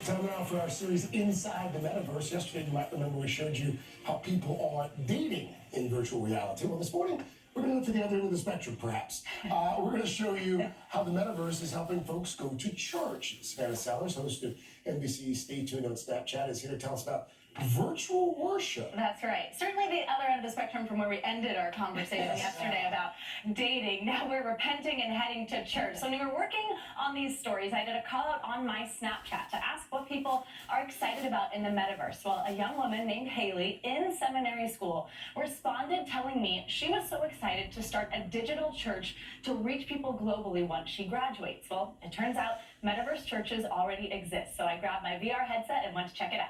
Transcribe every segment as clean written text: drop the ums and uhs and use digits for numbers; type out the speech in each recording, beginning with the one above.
Time now for our series Inside the Metaverse. Yesterday, you might remember we showed you how people are dating in virtual reality. Well, this morning, we're going to look to the other end of the spectrum, perhaps. We're going to show you how the Metaverse is helping folks go to church. Savannah Sellers, host of NBC's Stay Tuned on Snapchat, is here to tell us about virtual worship. That's right. Certainly the other end of the spectrum from where we ended our conversation yesterday about dating. Now we're repenting and heading to church. So when we were working on these stories, I did a call out on my Snapchat to ask what people are excited about in the metaverse. Well, a young woman named Haley in seminary school responded telling me she was so excited to start a digital church to reach people globally once she graduates. Well, it turns out metaverse churches already exist. So I grabbed my VR headset and went to check it out.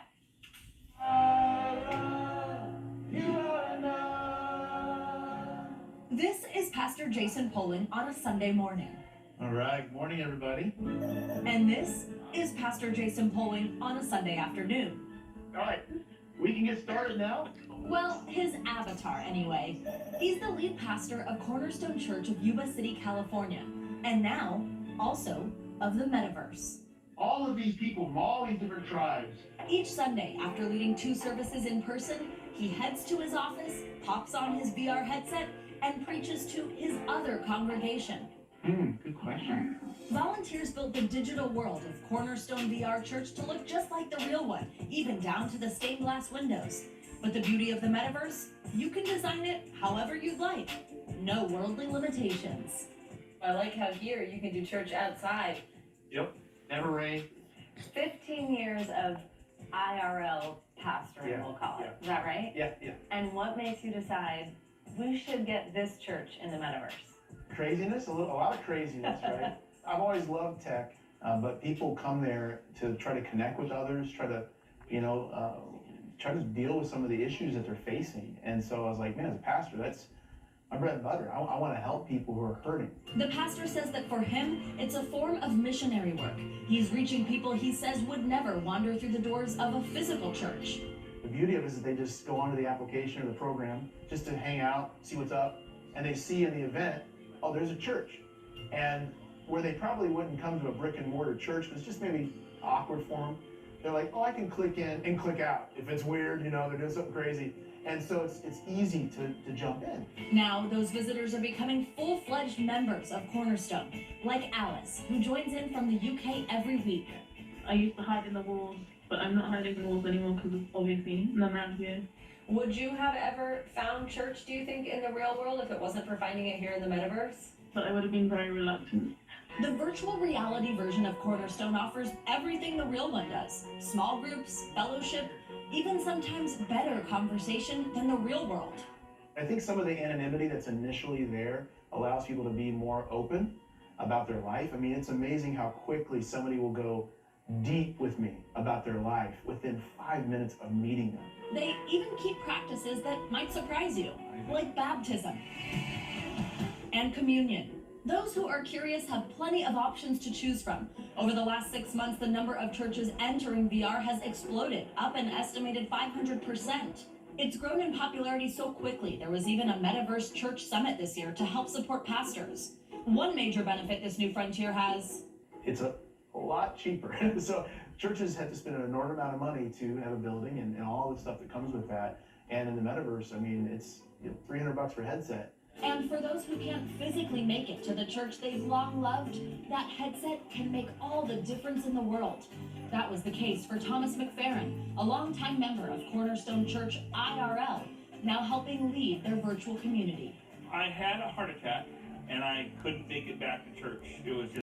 This is Pastor Jason Poling on a Sunday morning. All right, good morning, everybody. And this is Pastor Jason Poling on a Sunday afternoon. All right, we can get started now. Well, his avatar anyway. He's the lead pastor of Cornerstone Church of Yuba City, California, and now also of the Metaverse. All of these people from all these different tribes. Each Sunday, after leading 2 services in person, he heads to his office, pops on his VR headset, and preaches to his other congregation. Good question. Volunteers built the digital world of Cornerstone VR Church to look just like the real one, even down to the stained glass windows. But the beauty of the Metaverse, you can design it however you'd like. No worldly limitations. I like how here you can do church outside. Yep, never rain. 15 years of IRL pastoring, we'll call it. Is that right? Yeah. And what makes you decide we should get this church in the Metaverse? Craziness, a lot of craziness, right? I've always loved tech, but people come there to try to connect with others, try to deal with some of the issues that they're facing. And so I was like, man, as a pastor, that's my bread and butter. I want to help people who are hurting. The pastor says that for him, it's a form of missionary work. He's reaching people he says would never wander through the doors of a physical church. The beauty of it is that they just go onto the application or the program just to hang out, see what's up, and they see in the event, oh, there's a church. And where they probably wouldn't come to a brick and mortar church, but it's just maybe awkward for them, they're like, oh, I can click in and click out. If it's weird, they're doing something crazy. And so it's easy to jump in. Now, those visitors are becoming full-fledged members of Cornerstone, like Alice, who joins in from the UK every week. I used to hide in the walls, but I'm not hiding in the walls anymore because obviously none around here. Would you have ever found church, do you think, in the real world if it wasn't for finding it here in the metaverse? But I would have been very reluctant. The virtual reality version of Cornerstone offers everything the real one does. Small groups, fellowship, even sometimes better conversation than the real world. I think some of the anonymity that's initially there allows people to be more open about their life. I mean, it's amazing how quickly somebody will go deep with me about their life within 5 minutes of meeting them. They even keep practices that might surprise you, like baptism and communion. Those who are curious have plenty of options to choose from. Over the last 6 months, the number of churches entering VR has exploded, up an estimated 500%. It's grown in popularity so quickly, there was even a Metaverse Church Summit this year to help support pastors. One major benefit this new frontier has: it's a lot cheaper. So churches have to spend an enormous amount of money to have a building and all the stuff that comes with that. And in the Metaverse, I mean, it's $300 for a headset. And for those who can't physically make it to the church they've long loved, that headset can make all the difference in the world. That was the case for Thomas McFerrin, a longtime member of Cornerstone Church IRL, now helping lead their virtual community. I had a heart attack and I couldn't make it back to church. It was just